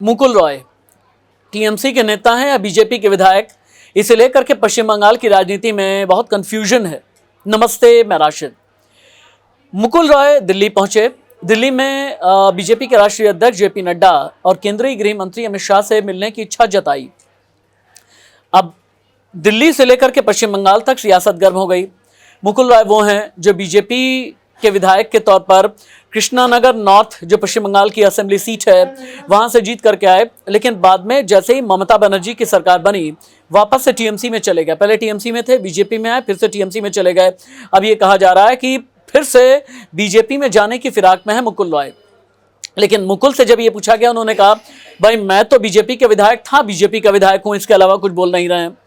Mukul Roy TMC के नेता हैं या बीजेपी के विधायक, इसे लेकर के पश्चिम बंगाल की राजनीति में बहुत कंफ्यूजन है। नमस्ते, मैं राशिद। मुकुल रॉय दिल्ली पहुंचे। दिल्ली में बीजेपी के राष्ट्रीय अध्यक्ष जेपी नड्डा और केंद्रीय गृह मंत्री अमित शाह से मिलने की इच्छा जताई। अब दिल्ली से लेकर के पश्चिम बंगाल तक सियासत गर्म हो गई। मुकुल रॉय वो हैं जो बीजेपी के विधायक के तौर पर कृष्णानगर नॉर्थ, जो पश्चिम बंगाल की असेंबली सीट है, वहां से जीत करके आए, लेकिन बाद में जैसे ही ममता बनर्जी की सरकार बनी, वापस से टीएमसी में चले गए। पहले टीएमसी में थे, बीजेपी में आए, फिर से टीएमसी में चले गए। अब ये कहा जा रहा है कि फिर से बीजेपी में जाने की फिराक में है मुकुल रॉय। लेकिन मुकुल से जब ये पूछा गया, उन्होंने कहा भाई मैं तो बीजेपी के विधायक था, बीजेपी का विधायक हूं, इसके अलावा कुछ बोल नहीं रहे हैं।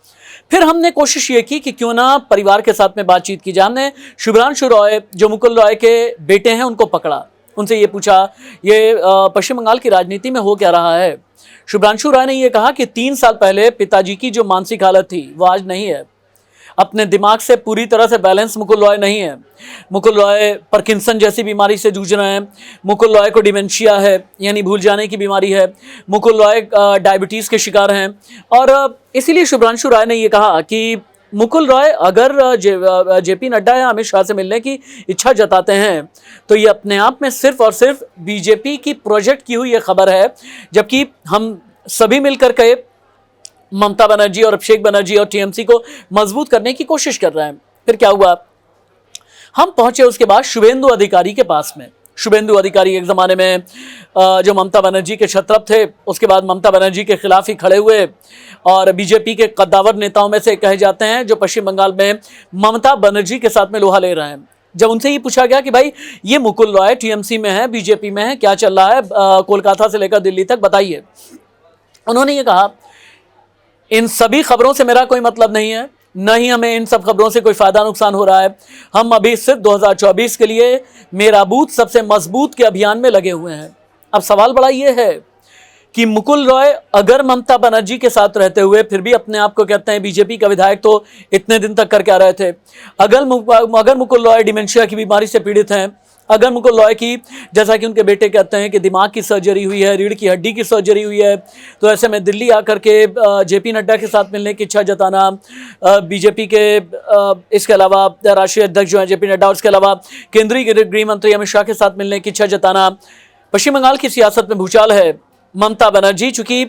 फिर हमने कोशिश ये की कि क्यों ना परिवार के साथ में बातचीत की जाए। हमने शुभ्रांशु रॉय, जो मुकुल रॉय के बेटे हैं, उनको पकड़ा, उनसे ये पूछा ये पश्चिम बंगाल की राजनीति में हो क्या रहा है। शुभ्रांशु रॉय ने ये कहा कि 3 साल पहले पिताजी की जो मानसिक हालत थी वो आज नहीं है। अपने दिमाग से पूरी तरह से बैलेंस मुकुल रॉय नहीं है। मुकुल रॉय पार्किंसन जैसी बीमारी से जूझ रहे हैं। मुकुल रॉय को डिमेंशिया है, यानी भूल जाने की बीमारी है। मुकुल रॉय डायबिटीज़ के शिकार हैं। और इसीलिए शुभ्रांशु रॉय ने ये कहा कि मुकुल रॉय अगर जेपी नड्डा या अमित शाह से मिलने की इच्छा जताते हैं तो ये अपने आप में सिर्फ और सिर्फ बीजेपी की प्रोजेक्ट की हुई ये खबर है, जबकि हम सभी मिलकर के ममता बनर्जी और अभिषेक बनर्जी और टीएमसी को मजबूत करने की कोशिश कर रहे हैं। फिर क्या हुआ, हम पहुंचे उसके बाद शुभेंदु अधिकारी के पास में। शुभेंदु अधिकारी एक ज़माने में जो ममता बनर्जी के छत्रप थे, उसके बाद ममता बनर्जी के खिलाफ ही खड़े हुए और बीजेपी के कद्दावर नेताओं में से कहे जाते हैं, जो पश्चिम बंगाल में ममता बनर्जी के साथ में लोहा ले रहे हैं। जब उनसे ये पूछा गया कि भाई ये मुकुल रॉय टीएमसी में है, बीजेपी में है, क्या चल रहा है कोलकाता से लेकर दिल्ली तक, बताइए। उन्होंने ये कहा इन सभी खबरों से मेरा कोई मतलब नहीं है, न ही हमें इन सब खबरों से कोई फायदा नुकसान हो रहा है। हम अभी सिर्फ 2024 के लिए मेरा बूथ सबसे मजबूत के अभियान में लगे हुए हैं। अब सवाल बड़ा ये है कि मुकुल रॉय अगर ममता बनर्जी के साथ रहते हुए फिर भी अपने आप को कहते हैं बीजेपी का विधायक, तो इतने दिन तक कर क्या रहे थे। अगर मुकुल रॉय डिमेंशिया की बीमारी से पीड़ित हैं, अगर मुकुल रॉय की, जैसा कि उनके बेटे कहते हैं कि दिमाग की सर्जरी हुई है, रीढ़ की हड्डी की सर्जरी हुई है, तो ऐसे में दिल्ली आकर के जेपी नड्डा के साथ मिलने की इच्छा जताना, बीजेपी के इसके अलावा राष्ट्रीय अध्यक्ष जो हैं जेपी नड्डा और इसके अलावा केंद्रीय गृह मंत्री अमित शाह के साथ मिलने की इच्छा जताना, पश्चिम बंगाल की सियासत में भूचाल है। ममता बनर्जी, चूंकि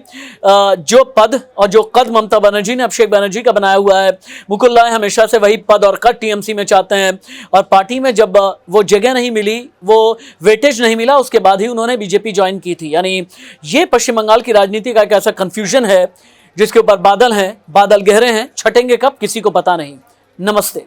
जो पद और जो कद ममता बनर्जी ने अभिषेक बनर्जी का बनाया हुआ है, मुकुल रॉय हमेशा से वही पद और कद टीएमसी में चाहते हैं। और पार्टी में जब वो जगह नहीं मिली, वो वेटेज नहीं मिला, उसके बाद ही उन्होंने बीजेपी ज्वाइन की थी। यानी ये पश्चिम बंगाल की राजनीति का एक ऐसा कन्फ्यूजन है जिसके ऊपर बादल हैं, बादल गहरे हैं, छटेंगे कब किसी को पता नहीं। नमस्ते।